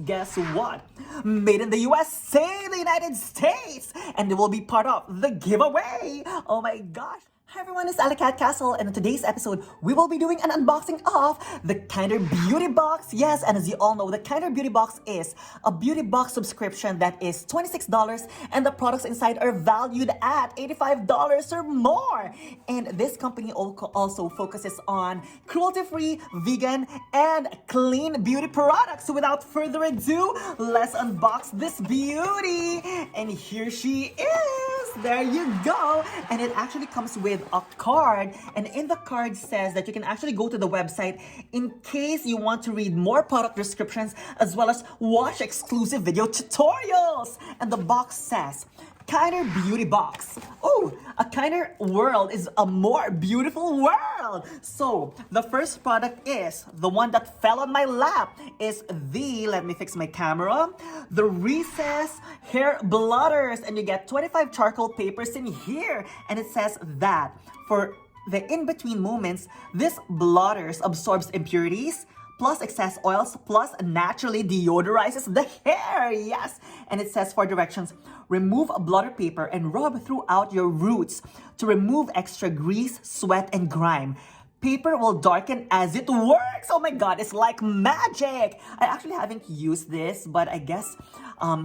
Guess what? Made in the USA, the United States, and it will be part of the giveaway. Oh my gosh. Hi everyone, it's Alicat Castle, and in today's episode, we will be doing an unboxing of the Kinder Beauty Box. Yes, and as you all know, the Kinder Beauty Box is a beauty box subscription that is $26, and the products inside are valued at $85 or more. And this company also focuses on cruelty-free, vegan, and clean beauty products. So without further ado, let's unbox this beauty. And here she is. There you go. And it actually comes with a card, and in the card says that you can actually go to the website in case you want to read more product descriptions as well as watch exclusive video tutorials. And the box says Kinder Beauty Box. Oh, a kinder world is a more beautiful world. So the first product is the one that fell on my lap is let me fix my camera, the Recess Hair Blotters, and you get 25 charcoal papers in here, and it says that for the in-between moments, this blotters absorbs impurities plus excess oils, plus naturally deodorizes the hair. Yes, and it says for directions, remove a blotter paper and rub throughout your roots to remove extra grease, sweat, and grime. Paper will darken as it works. Oh my god, it's like magic. I actually haven't used this, but I guess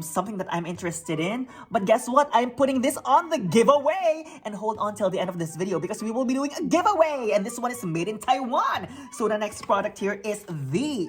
something that I'm interested in. But guess what? I'm putting this on the giveaway. And hold on till the end of this video because we will be doing a giveaway. And this one is made in Taiwan. So the next product here is the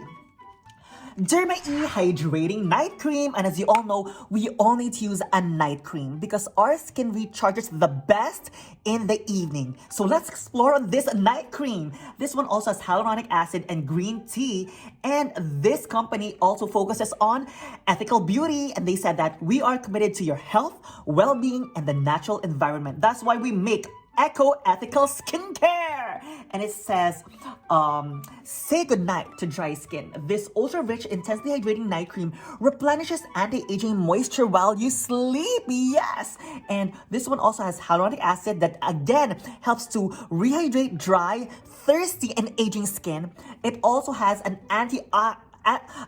Germa Hydrating Night Cream. And as you all know, we all need to use a night cream because our skin recharges the best in the evening. So let's explore on this night cream. This one also has hyaluronic acid and green tea. And this company also focuses on ethical beauty. And they said that we are committed to your health, well-being, and the natural environment. That's why we make eco-ethical skincare. And it says, say goodnight to dry skin. This ultra-rich, intensely hydrating night cream replenishes anti-aging moisture while you sleep. Yes! And this one also has hyaluronic acid that again helps to rehydrate dry, thirsty, and aging skin. It also has an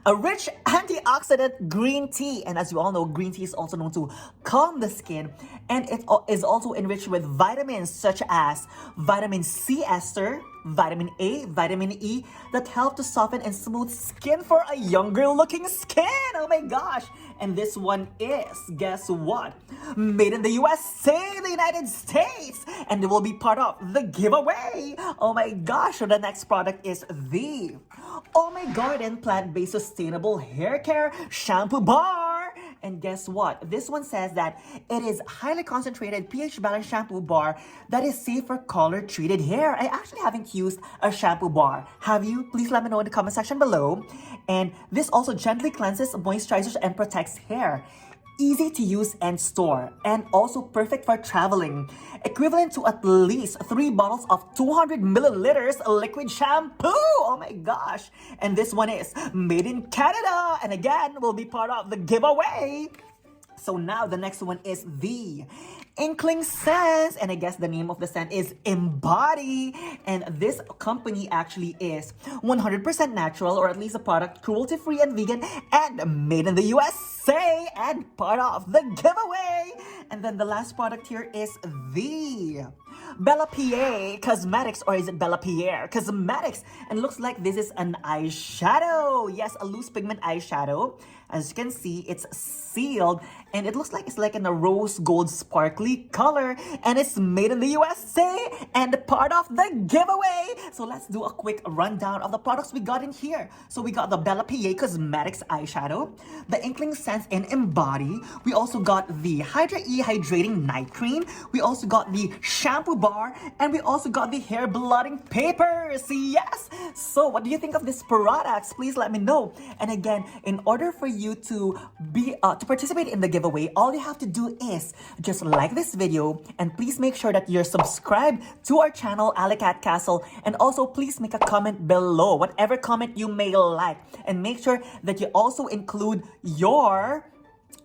a rich antioxidant green tea, and as you all know, green tea is also known to calm the skin, and it is also enriched with vitamins such as vitamin C ester, vitamin A, vitamin E that help to soften and smooth skin for a younger looking skin. Oh my gosh. And this one is, guess what? Made in the USA, the United States, and it will be part of the giveaway. Oh my gosh. So the next product is the Oh My Garden plant-based sustainable hair care shampoo bar. And guess what? This one says that it is highly concentrated pH balanced shampoo bar that is safe for color-treated hair. I actually haven't used a shampoo bar. Have you? Please let me know in the comment section below. And this also gently cleanses, moisturizes, and protects hair. Easy to use and store, and also perfect for traveling. Equivalent to at least 3 bottles of 200 milliliters liquid shampoo. Oh my gosh. And this one is made in Canada, and again will be part of the giveaway. So now the next one is the Inkling scent, and I guess the name of the scent is Embody. And this company actually is 100% natural, or at least a product cruelty-free and vegan and made in the USA and part of the giveaway. And then the last product here is the Bellapierre Cosmetics, or is it Bellapierre Cosmetics? And looks like this is an eyeshadow. Yes, a loose pigment eyeshadow. As you can see, it's sealed, and it looks like it's like in a rose gold sparkly color, and it's made in the USA and part of the giveaway. So let's do a quick rundown of the products we got in here. So we got the Bellapierre Cosmetics eyeshadow, the Inkling Scents in Embody. We also got the Hydrating Night Cream. We also got the shampoo bar, and we also got the hair blotting papers. Yes! So what do you think of these products? Please let me know. And again, in order for you to participate in the giveaway, all you have to do is just like this video, and please make sure that you're subscribed to our channel, Alicat Castle, and also please make a comment below, whatever comment you may like, and make sure that you also include your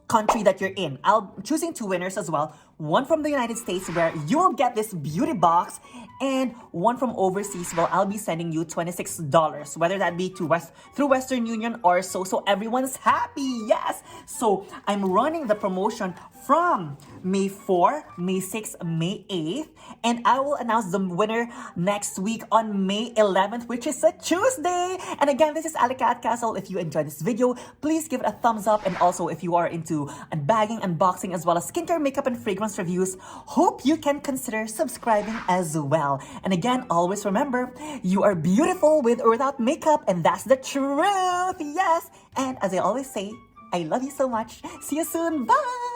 country that you're in. I'm choosing 2 winners as well. One from the United States, where you will get this beauty box, and one from overseas, well, I'll be sending you $26, whether that be through Western Union or so everyone's happy. Yes. So I'm running the promotion from May 4, May 6, May 8th, and I will announce the winner next week on May 11th, which is a Tuesday. And again, this is Alicat Castle. If you enjoyed this video, please give it a thumbs up. And also, if you are into bagging, unboxing, as well as skincare, makeup, and fragrance reviews, hope you can consider subscribing as well. And again, always remember, you are beautiful with or without makeup, and that's the truth. Yes. And as I always say, I love you so much. See you soon. Bye.